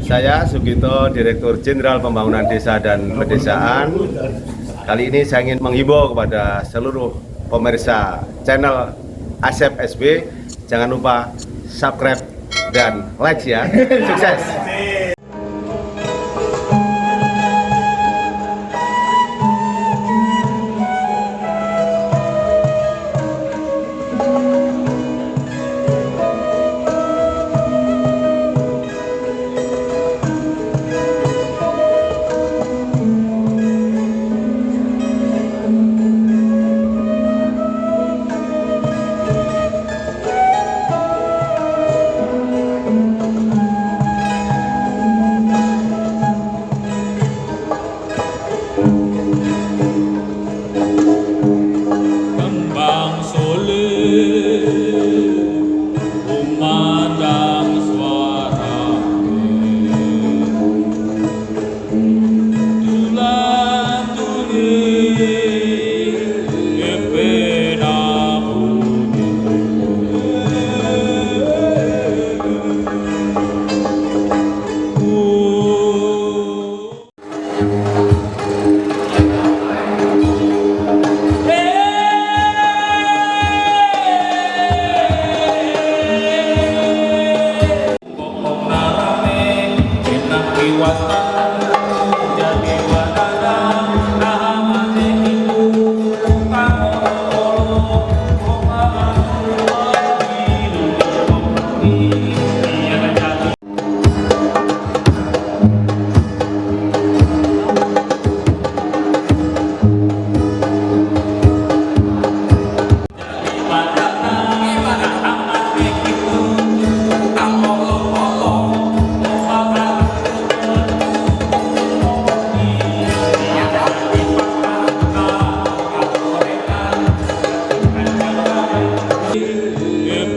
Saya Sugito, Direktur Jenderal Pembangunan Desa dan Pedesaan. Kali ini saya ingin menghimbau kepada seluruh pemirsa channel Asep SB, jangan lupa subscribe dan like ya. Sukses! Kembang sole umandang suara tulang tuli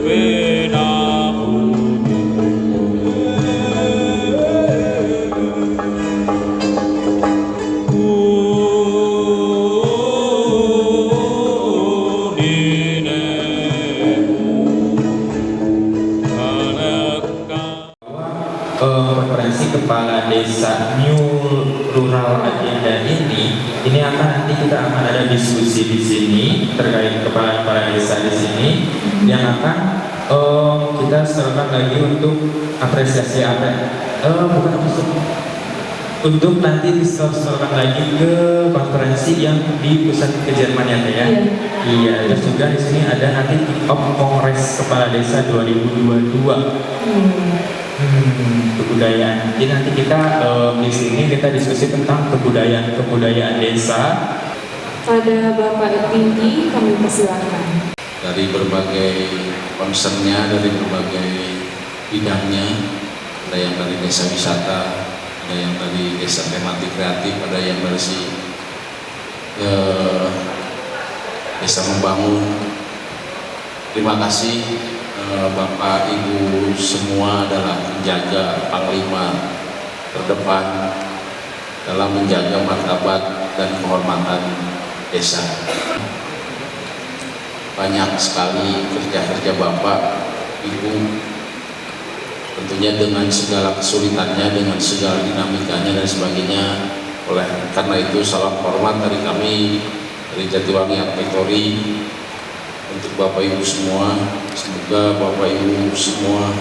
pena konferensi kepala desa New Rural Agenda ini akan nanti kita akan ada diskusi di sini terkait kepala desa di sini yang akan kita serahkan lagi untuk apresiasi untuk nanti diserahkan lagi ke konferensi yang di pusat ke Jerman ya Teh ya. Iya, terus juga di sini ada nanti kick-off Kongres Kepala Desa 2022. Kebudayaan. Jadi nanti kita di sini kita diskusi tentang kebudayaan desa. Pada Bapak Tinggi kami persilakan. Dari berbagai concernnya, dari berbagai bidangnya, ada yang dari desa wisata, ada yang dari desa tematik kreatif, ada yang dari desa membangun. Terima kasih. Bapak Ibu semua adalah penjaga panglima terdepan dalam menjaga martabat dan kehormatan desa. Banyak sekali kerja-kerja Bapak Ibu, tentunya dengan segala kesulitannya, dengan segala dinamikanya dan sebagainya. Karena itu salam hormat dari kami dari Jatiwangi Arpitori untuk Bapak Ibu semua. Semoga Bapak Ibu semua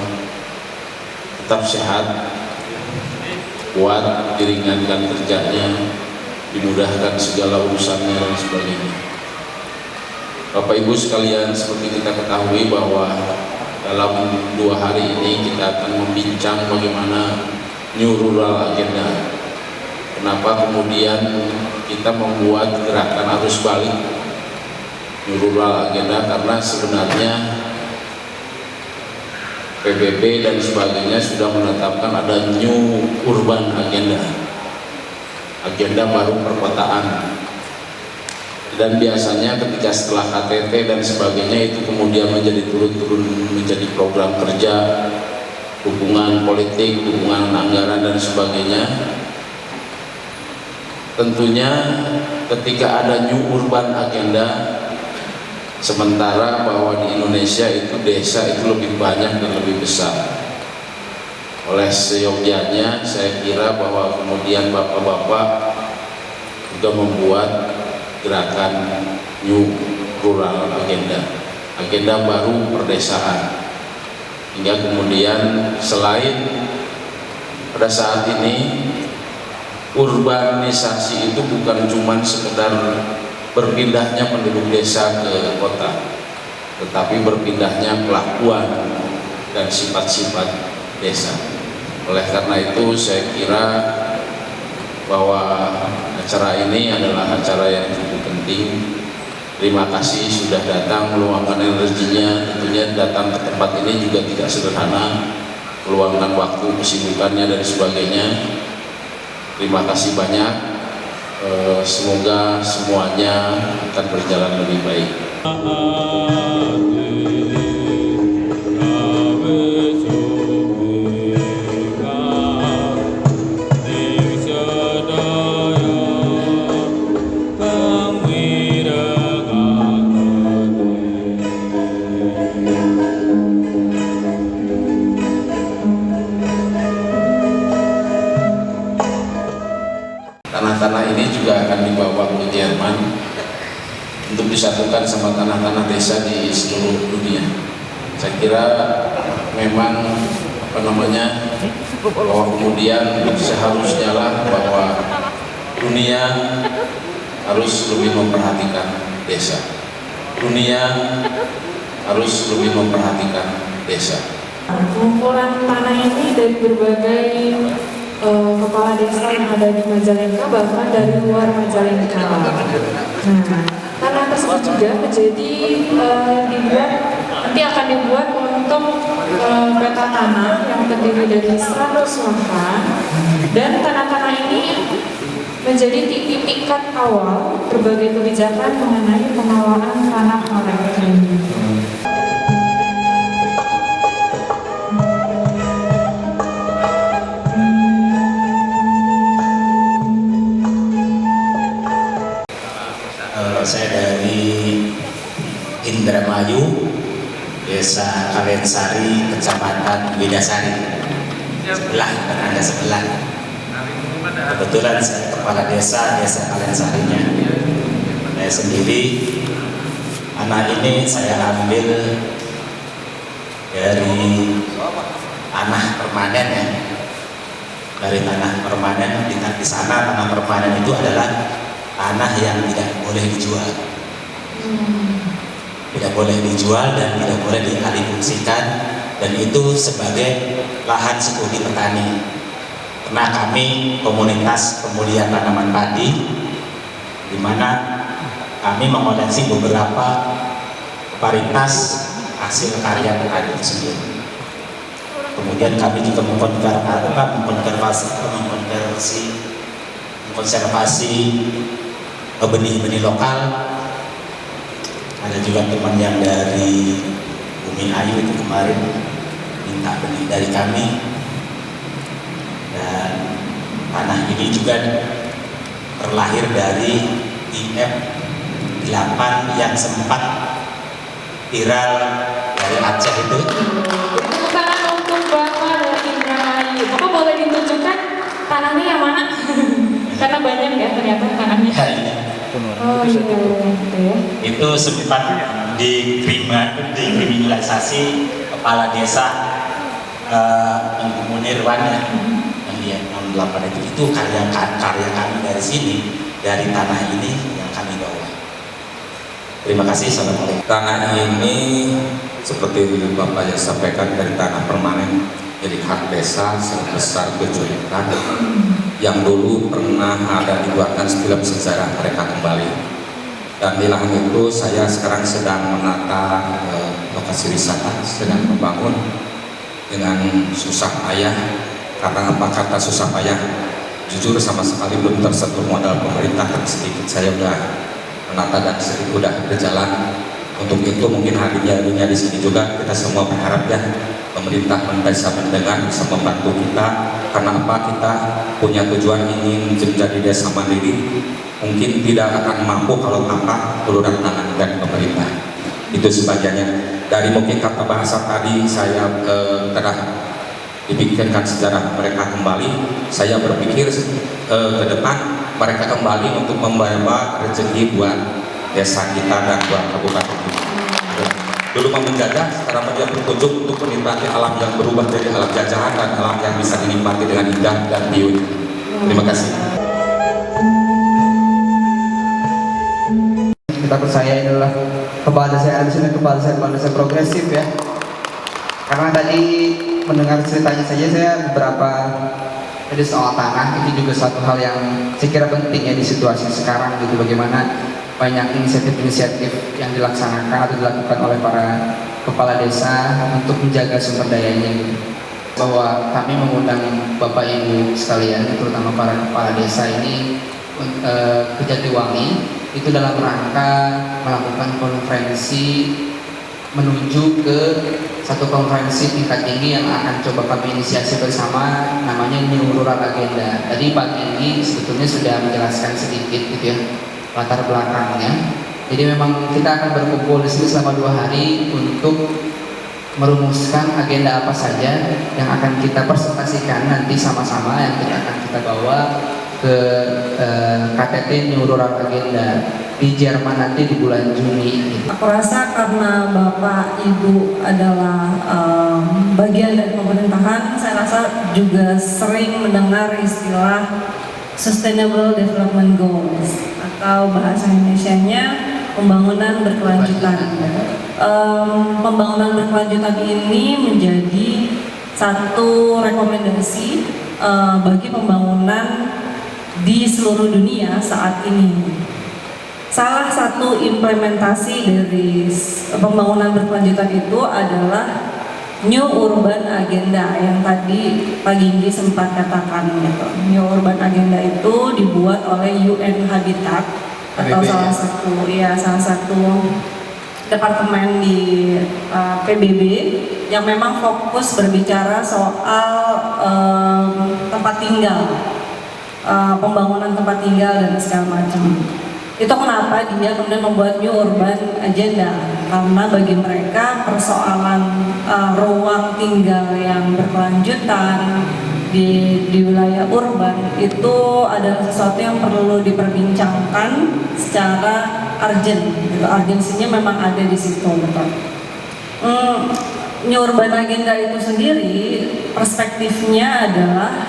tetap sehat, kuat, diringankan kerjanya, dimudahkan segala urusannya dan sebagainya. Bapak Ibu sekalian, seperti kita ketahui bahwa dalam 2 hari ini kita akan membincang bagaimana New Rural Agenda. Kenapa kemudian kita membuat gerakan arus balik New Rural Agenda? Karena sebenarnya PBB dan sebagainya sudah menetapkan ada New Urban Agenda, agenda baru perkotaan. Dan biasanya ketika setelah KTT dan sebagainya itu kemudian menjadi turun-turun menjadi program kerja, dukungan politik, dukungan anggaran dan sebagainya. Tentunya ketika ada New Urban Agenda, sementara bahwa di Indonesia itu desa itu lebih banyak dan lebih besar. Oleh seyogyanya saya kira bahwa kemudian bapak-bapak juga membuat gerakan New Rural agenda baru perdesaan, hingga kemudian selain pada saat ini urbanisasi itu bukan cuma sekedar berpindahnya penduduk desa ke kota, tetapi berpindahnya kelakuan dan sifat-sifat desa. Oleh karena itu saya kira bahwa acara ini adalah acara yang cukup penting. Terima kasih sudah datang meluangkan energinya, tentunya datang ke tempat ini juga tidak sederhana, meluangkan waktu, kesibukannya dan sebagainya. Terima kasih banyak, semoga semuanya akan berjalan lebih baik. Tanah-tanah ini juga akan dibawa ke Jerman untuk disatukan sama tanah-tanah desa di seluruh dunia. Saya kira memang bahwa kemudian seharusnya lah bahwa dunia harus lebih memperhatikan desa. Dunia harus lebih memperhatikan desa. Pengumpulan tanah ini dari berbagai kepala desa yang ada di Majalengka, bahkan dari luar Majalengka. Nah, tanah tersebut juga menjadi nanti akan dibuat untuk peta tanah yang terdiri dari 100 lahan, dan tanah-tanah ini menjadi titik awal berbagai kebijakan mengenai pengelolaan tanah mereka. Saya dari Indramayu, Desa Kalensari, Kecamatan Widasari, sebelah. Kebetulan saya kepala desa Kalensarinya. Saya sendiri, anak ini saya ambil dari tanah permanen ya. Dari tanah permanen, di sana tanah permanen itu adalah tanah yang tidak boleh dijual, tidak boleh dijual dan tidak boleh dialihfungsikan, dan itu sebagai lahan studi petani. Karena kami komunitas pemulihan tanaman padi, di mana kami mengoleksi beberapa varietas hasil karya petani tersebut. Kemudian kami juga mengkonservasi benih-benih lokal. Ada juga teman yang dari Bumi Ayu itu kemarin minta benih dari kami, dan tanah ini juga terlahir dari IF8 yang sempat viral dari Aceh itu. Bukan untuk Bapak dari Indramayu. Bapak boleh ditunjukkan tanahnya yang mana? Karena banyak ya ternyata tanahnya. Oh iya. Itu sempat dikriminalisasi kepala desa Munirwan yang dia tahun 8 itu karya kami dari sini, dari tanah ini yang kami bawa. Terima kasih. Assalamualaikum. Tanah ini seperti Bapak yang sampaikan dari tanah permanen, jadi hak desa sebesar 7 hektar yang dulu pernah ada dibuatkan film sejarah Mereka Kembali. Dan di lahan itu saya sekarang sedang menata lokasi wisata, sedang membangun dengan susah payah. Karena apa kata susah payah? Jujur sama sekali belum tersentuh modal pemerintah, tapi sedikit saya udah menata dan sedikit udah berjalan. Untuk itu mungkin harinya di sini juga kita semua berharap ya pemerintah bisa mendengar, bisa membantu kita. Karena apa? Kita punya tujuan ingin menjadi desa mandiri, mungkin tidak akan mampu kalau tanpa uluran tangan dari pemerintah. Itu sebagiannya. Dari mungkin kata bahasa tadi saya telah dibikinkan sejarah mereka kembali. Saya berpikir ke depan mereka kembali untuk membawa rezeki buat desa kita dan buat kabupaten kita. Dulu mau menjajah, sekarang dia berkunjung untuk menikmati alam yang berubah dari alam jajahan dan alam yang bisa dinikmati dengan indah dan biru. Terima kasih. Kita percaya ini adalah kepala desa progresif ya. Karena tadi mendengar ceritanya saja saya beberapa dari soal tanah itu juga satu hal yang saya kira penting ya di situasi sekarang gitu, bagaimana banyak inisiatif-inisiatif yang dilaksanakan atau dilakukan oleh para kepala desa untuk menjaga sumber dayanya gitu. Bahwa kami mengundang Bapak Ibu sekalian, terutama para kepala desa ini ke Jatiwangi itu dalam rangka melakukan konferensi menuju ke satu konferensi tingkat tinggi yang akan coba kami inisiasi bersama, namanya New Rural Agenda. Tadi Pak Tinggi sebetulnya sudah menjelaskan sedikit gitu ya latar belakangnya. Jadi memang kita akan berkumpul di sini selama 2 hari untuk merumuskan agenda apa saja yang akan kita presentasikan nanti sama-sama, yang akan kita bawa ke KTT New Rural Agenda di Jerman nanti di bulan Juni. Aku rasa karena Bapak Ibu adalah bagian dari pemerintahan, saya rasa juga sering mendengar istilah Sustainable Development Goals atau bahasa Indonesianya pembangunan berkelanjutan. Pembangunan berkelanjutan ini menjadi satu rekomendasi bagi pembangunan di seluruh dunia saat ini. Salah satu implementasi dari pembangunan berkelanjutan itu adalah New Urban Agenda yang tadi Pak Ginggi sempat katakan gitu. New Urban Agenda itu dibuat oleh UN Habitat atau salah satu departemen di PBB yang memang fokus berbicara soal tempat tinggal, pembangunan tempat tinggal dan segala macam. Itu kenapa dia kemudian membuat New Urban Agenda, karena bagi mereka persoalan ruang tinggal yang berkelanjutan di wilayah urban itu adalah sesuatu yang perlu diperbincangkan secara urgent. Urgensinya memang ada di situ, betul. New Urban Agenda itu sendiri perspektifnya adalah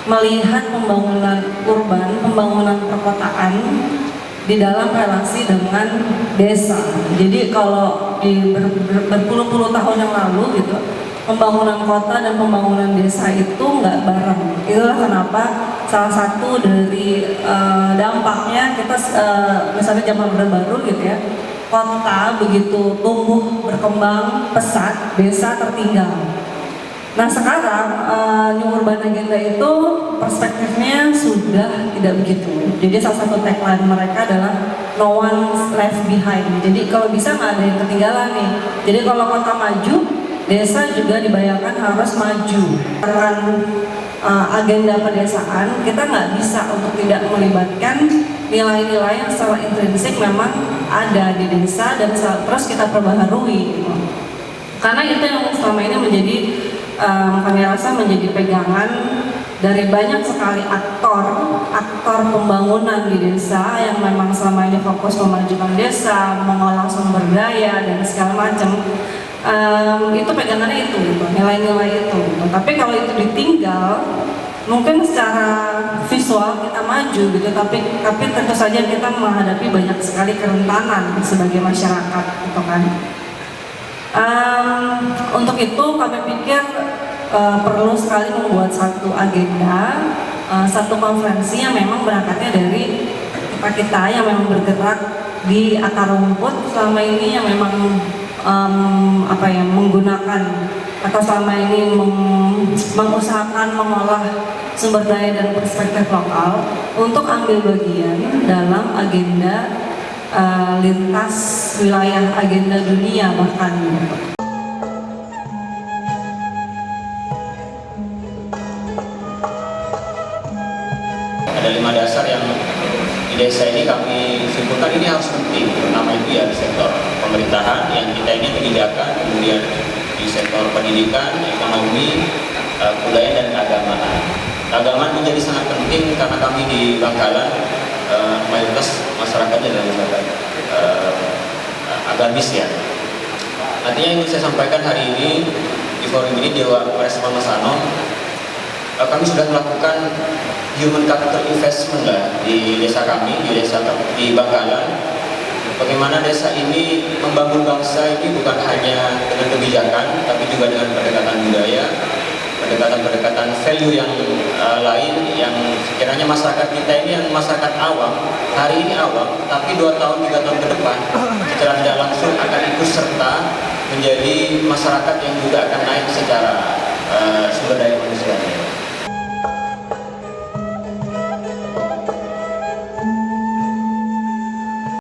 melihat pembangunan urban, pembangunan perkotaan di dalam relasi dengan desa. Jadi kalau di berpuluh-puluh tahun yang lalu gitu, pembangunan kota dan pembangunan desa itu nggak bareng. Itulah kenapa salah satu dari dampaknya kita misalnya zaman Orde Baru gitu ya, kota begitu tumbuh berkembang pesat, desa tertinggal. Nah sekarang New Urban Agenda itu perspektifnya sudah tidak begitu. Jadi salah satu tagline mereka adalah no one left behind. Jadi kalau bisa nggak ada yang ketinggalan nih. Jadi kalau kota maju, desa juga dibayangkan harus maju. Dengan agenda pedesaan kita nggak bisa untuk tidak melibatkan nilai-nilai yang secara intrinsik memang ada di desa dan terus kita perbaharui. Karena itu yang selama ini menjadi kami rasa menjadi pegangan dari banyak sekali aktor pembangunan di desa yang memang selama ini fokus memajukan desa, mengolah sumber daya dan segala macam. Itu pegangannya itu, nilai-nilai itu. Tapi kalau itu ditinggal, mungkin secara visual kita maju gitu, tapi tentu saja kita menghadapi banyak sekali kerentanan sebagai masyarakat, gitu kan. Untuk itu kami pikir perlu sekali membuat satu agenda, satu konferensi yang memang berangkatnya dari kita yang memang bergerak di akar rumput selama ini, yang memang menggunakan atau selama ini mengusahakan mengolah sumber daya dan perspektif lokal untuk ambil bagian dalam agenda lintas wilayah agenda dunia bahkan. Ada 5 dasar yang di desa ini kami simpulkan ini harus penting. Pertama itu ya di sektor pemerintahan yang kita ini pendidikan, kemudian di sektor pendidikan, ekonomi, kebudayaan dan keagamaan. Keagamaan menjadi sangat penting karena kami di Bangkalan mayoritas masyarakatnya adalah masyarakat agamis ya. Artinya yang ingin saya sampaikan hari ini di forum ini di Respon Mas Ano, kami sudah melakukan human capital investment lah di desa kami, di Bangkalan. Bagaimana desa ini membangun bangsa ini bukan hanya dengan kebijakan, tapi juga dengan pendekatan budaya, pendekatan value yang lain, yang sekiranya masyarakat kita ini yang masyarakat awam, hari ini awam, tapi 2 tahun 3 tahun ke depan secara tidak langsung akan ikut serta menjadi masyarakat yang juga akan naik secara sumber daya manusia.